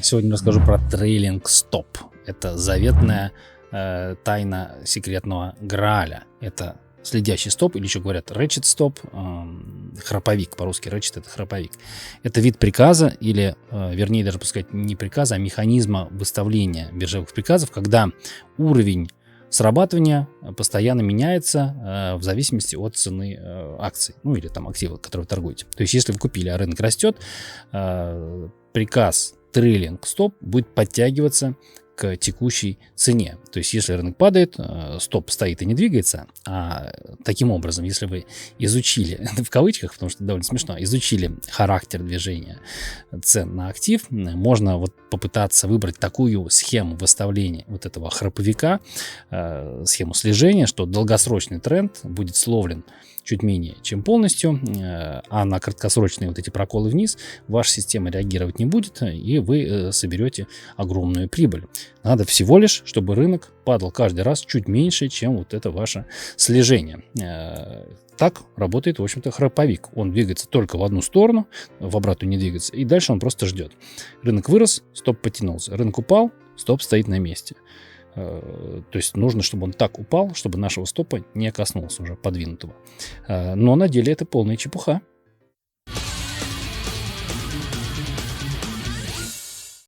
Сегодня расскажу про трейлинг стоп. Это заветная тайна секретного Грааля. Это следящий стоп, или еще говорят ratchet стоп, храповик, по-русски ratchet — это храповик. Это вид приказа, или, вернее, даже пускай не приказа, а механизма выставления биржевых приказов, когда уровень срабатывания постоянно меняется в зависимости от цены акций, ну или там актива, которые вы торгуете. То есть, если вы купили, а рынок растет, приказ трейлинг стоп будет подтягиваться к текущей цене. То есть, если рынок падает, стоп стоит и не двигается. А таким образом, если вы изучили, в кавычках, потому что довольно смешно, изучили характер движения цен на актив, можно вот попытаться выбрать такую схему выставления вот этого храповика, схему слежения, что долгосрочный тренд будет словлен чуть менее, чем полностью, а на краткосрочные вот эти проколы вниз ваша система реагировать не будет, и вы соберете огромную прибыль. Надо всего лишь, чтобы рынок падал каждый раз чуть меньше, чем вот это ваше слежение. Так работает, в общем-то, храповик. Он двигается только в одну сторону, в обратную не двигается, и дальше он просто ждет. Рынок вырос, стоп потянулся. Рынок упал, стоп стоит на месте. То есть нужно, чтобы он так упал, чтобы нашего стопа не коснулся уже подвинутого. Но на деле это полная чепуха.